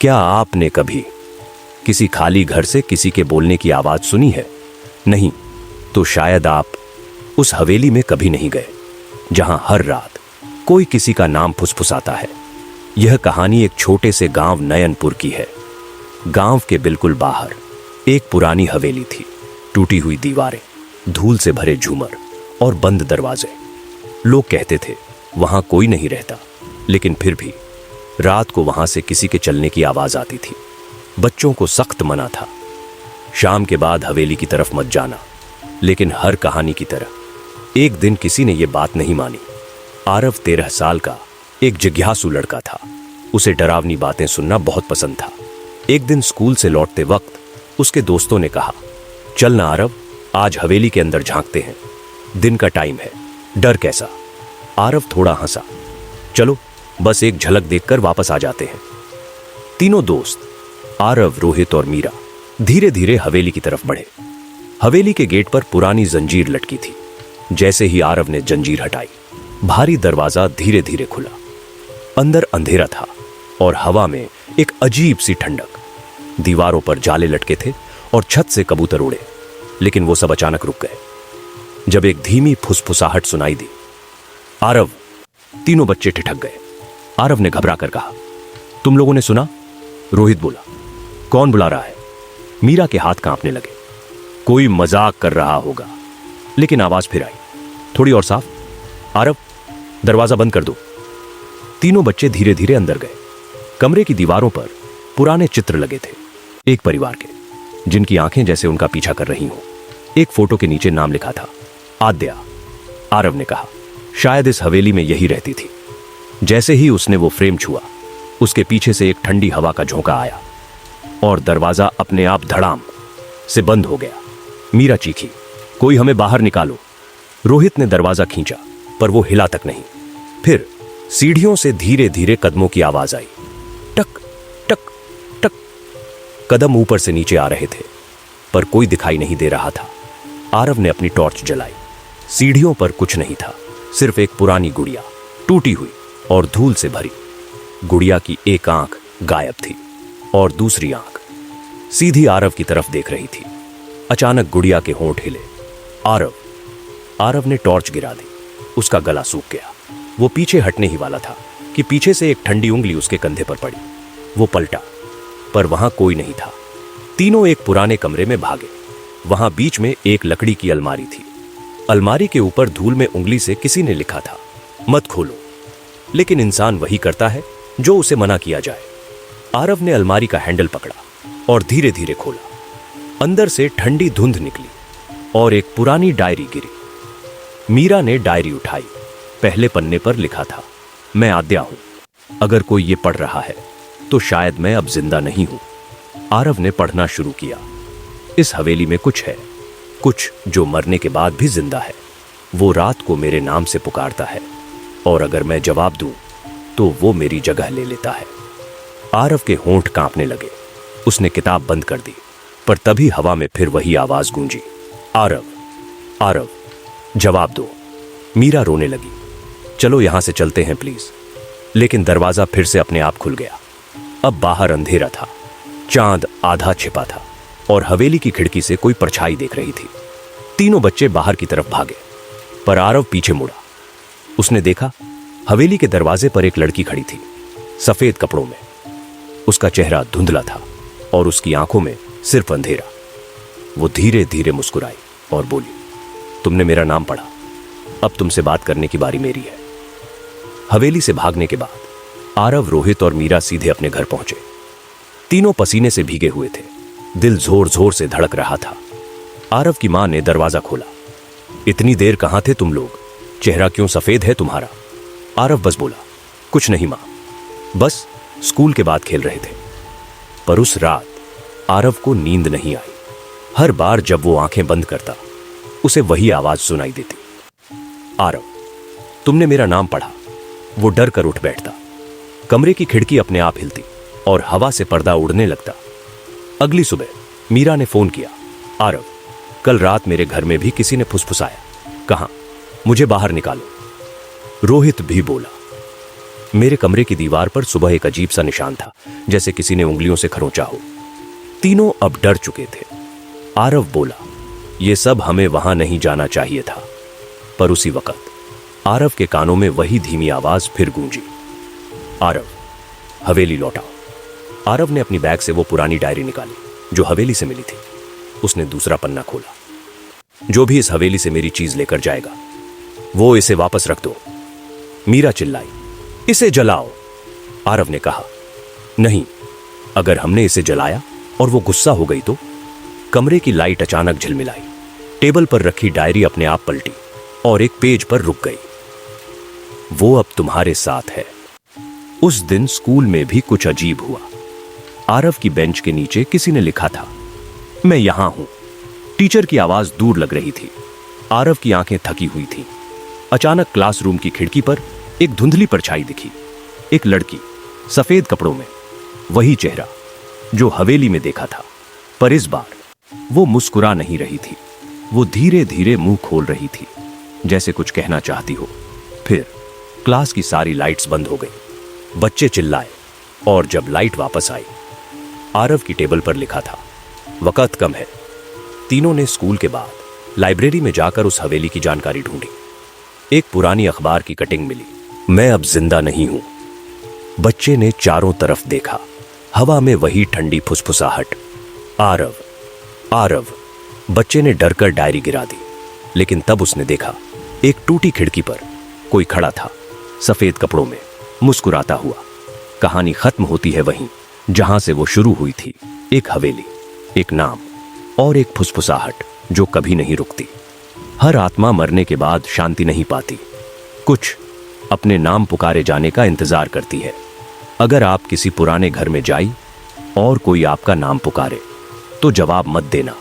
क्या आपने कभी किसी खाली घर से किसी के बोलने की आवाज सुनी है? नहीं तो शायद आप उस हवेली में कभी नहीं गए जहां हर रात कोई किसी का नाम फुसफुसाता है। यह कहानी एक छोटे से गांव नयनपुर की है। गांव के बिल्कुल बाहर एक पुरानी हवेली थी। टूटी हुई दीवारें, धूल से भरे झूमर और बंद दरवाजे। लोग कहते थे वहां कोई नहीं रहता, लेकिन फिर भी रात को वहां से किसी के चलने की आवाज आती थी। बच्चों को सख्त मना था, शाम के बाद हवेली की तरफ मत जाना। लेकिन हर कहानी की तरह एक दिन किसी ने यह बात नहीं मानी। आरव 13 साल का एक जिज्ञासु लड़का था। उसे डरावनी बातें सुनना बहुत पसंद था। एक दिन स्कूल से लौटते वक्त उसके दोस्तों ने कहा, चल ना आरव, आज हवेली के अंदर झांकते हैं। दिन का टाइम है, डर कैसा? आरव थोड़ा हंसा। चलो बस एक झलक देखकर वापस आ जाते हैं। तीनों दोस्त आरव, रोहित और मीरा धीरे धीरे हवेली की तरफ बढ़े। हवेली के गेट पर पुरानी जंजीर लटकी थी। जैसे ही आरव ने जंजीर हटाई, भारी दरवाजा धीरे धीरे खुला। अंदर अंधेरा था और हवा में एक अजीब सी ठंडक। दीवारों पर जाले लटके थे और छत से कबूतर उड़े। लेकिन वो सब अचानक रुक गए जब एक धीमी फुसफुसाहट सुनाई दी। आरव! तीनों बच्चे ठिठक गए। आरव ने घबरा कर कहा, तुम लोगों ने सुना? रोहित बोला, कौन बुला रहा है? मीरा के हाथ कांपने लगे। कोई मजाक कर रहा होगा। लेकिन आवाज फिर आई, थोड़ी और साफ। आरव, दरवाजा बंद कर दो। तीनों बच्चे धीरे धीरे अंदर गए। कमरे की दीवारों पर पुराने चित्र लगे थे, एक परिवार के, जिनकी आंखें जैसे उनका पीछा कर रही हों। एक फोटो के नीचे नाम लिखा था, आद्या। आरव ने कहा, शायद इस हवेली में यही रहती थी। जैसे ही उसने वो फ्रेम छुआ, उसके पीछे से एक ठंडी हवा का झोंका आया और दरवाजा अपने आप धड़ाम से बंद हो गया। मीरा चीखी, कोई हमें बाहर निकालो। रोहित ने दरवाजा खींचा, पर वो हिला तक नहीं। फिर सीढ़ियों से धीरे धीरे कदमों की आवाज आई, टक टक टक। कदम ऊपर से नीचे आ रहे थे, पर कोई दिखाई नहीं दे रहा था। आरव ने अपनी टॉर्च जलाई। सीढ़ियों पर कुछ नहीं था, सिर्फ एक पुरानी गुड़िया, टूटी हुई और धूल से भरी। गुड़िया की एक आंख गायब थी और दूसरी आंख सीधी आरव की तरफ देख रही थी। अचानक गुड़िया के होंठ हिले। आरव! आरव ने टॉर्च गिरा दी। उसका गला सूख गया। वो पीछे हटने ही वाला था कि पीछे से एक ठंडी उंगली उसके कंधे पर पड़ी। वो पलटा, पर वहां कोई नहीं था। तीनों एक पुराने कमरे में भागे। वहां बीच में एक लकड़ी की अलमारी थी। अलमारी के ऊपर धूल में उंगली से किसी ने लिखा था, मत खोलो। लेकिन इंसान वही करता है जो उसे मना किया जाए। आरव ने अलमारी का हैंडल पकड़ा और धीरे धीरे खोला। अंदर से ठंडी धुंध निकली और एक पुरानी डायरी गिरी। मीरा ने डायरी उठाई। पहले पन्ने पर लिखा था, मैं आद्या हूं। अगर कोई ये पढ़ रहा है तो शायद मैं अब जिंदा नहीं हूं। आरव ने पढ़ना शुरू किया। इस हवेली में कुछ है, कुछ जो मरने के बाद भी जिंदा है। वो रात को मेरे नाम से पुकारता है और अगर मैं जवाब दूं तो वो मेरी जगह ले लेता है। आरव के होंठ कांपने लगे। उसने किताब बंद कर दी, पर तभी हवा में फिर वही आवाज गूंजी, आरव! आरव, जवाब दो। मीरा रोने लगी। चलो यहां से चलते हैं प्लीज। लेकिन दरवाजा फिर से अपने आप खुल गया। अब बाहर अंधेरा था, चांद आधा छिपा था और हवेली की खिड़की से कोई परछाई देख रही थी। तीनों बच्चे बाहर की तरफ भागे, पर आरव पीछे मुड़ा। उसने देखा हवेली के दरवाजे पर एक लड़की खड़ी थी, सफेद कपड़ों में। उसका चेहरा धुंधला था और उसकी आंखों में सिर्फ अंधेरा। वो धीरे धीरे मुस्कुराई और बोली, तुमने मेरा नाम पढ़ा, अब तुमसे बात करने की बारी मेरी है। हवेली से भागने के बाद आरव, रोहित और मीरा सीधे अपने घर पहुंचे। तीनों पसीने से भीगे हुए थे। दिल जोर जोर से धड़क रहा था। आरव की मां ने दरवाजा खोला। इतनी देर कहां थे तुम लोग? चेहरा क्यों सफेद है तुम्हारा? आरव बस बोला, कुछ नहीं मां, बस स्कूल के बाद खेल रहे थे। पर उस रात आरव को नींद नहीं आई। हर बार जब वो आंखें बंद करता, उसे वही आवाज सुनाई देती, आरव, तुमने मेरा नाम पढ़ा। वो डर कर उठ बैठता। कमरे की खिड़की अपने आप हिलती और हवा से पर्दा उड़ने लगता। अगली सुबह मीरा ने फोन किया, आरव, कल रात मेरे घर में भी किसी ने फुसफुसाया। कहां? मुझे बाहर निकालो। रोहित भी बोला, मेरे कमरे की दीवार पर सुबह एक अजीब सा निशान था, जैसे किसी ने उंगलियों से खरोंचा हो। तीनों अब डर चुके थे। आरव बोला, यह सब हमें वहां नहीं जाना चाहिए था। पर उसी वक्त आरव के कानों में वही धीमी आवाज फिर गूंजी, आरव, हवेली लौटाओ। आरव ने अपनी बैग से वो पुरानी डायरी निकाली जो हवेली से मिली थी। उसने दूसरा पन्ना खोला। जो भी इस हवेली से मेरी चीज लेकर जाएगा, वो इसे वापस रख दो। मीरा चिल्लाई, इसे जलाओ। आरव ने कहा, नहीं, अगर हमने इसे जलाया और वो गुस्सा हो गई तो? कमरे की लाइट अचानक झिलमिलाई। टेबल पर रखी डायरी अपने आप पलटी और एक पेज पर रुक गई। वो अब तुम्हारे साथ है। उस दिन स्कूल में भी कुछ अजीब हुआ। आरव की बेंच के नीचे किसी ने लिखा था, मैं यहां हूं। टीचर की आवाज दूर लग रही थी। आरव की आंखें थकी हुई थीं। अचानक क्लासरूम की खिड़की पर एक धुंधली परछाई दिखी। एक लड़की, सफेद कपड़ों में, वही चेहरा जो हवेली में देखा था। पर इस बार वो मुस्कुरा नहीं रही थी। वो धीरे धीरे मुंह खोल रही थी, जैसे कुछ कहना चाहती हो। फिर क्लास की सारी लाइट्स बंद हो गई। बच्चे चिल्लाए और जब लाइट वापस आई, आरव की टेबल पर लिखा था, वक्त कम है। तीनों ने स्कूल के बाद लाइब्रेरी में जाकर उस हवेली की जानकारी ढूंढी। एक पुरानी अखबार की कटिंग मिली, मैं अब जिंदा नहीं हूं। बच्चे ने चारों तरफ देखा। हवा में वही ठंडी फुसफुसाहट। आरव, आरव। बच्चे ने डरकर डायरी गिरा दी। लेकिन तब उसने देखा, एक टूटी खिड़की पर कोई खड़ा था, सफेद कपड़ों में, मुस्कुराता हुआ। कहानी खत्म होती है वहीं जहां से वो शुरू हुई थी। एक हवेली, एक नाम और एक फुसफुसाहट जो कभी नहीं रुकती। हर आत्मा मरने के बाद शांति नहीं पाती। कुछ अपने नाम पुकारे जाने का इंतजार करती है। अगर आप किसी पुराने घर में जाई और कोई आपका नाम पुकारे, तो जवाब मत देना।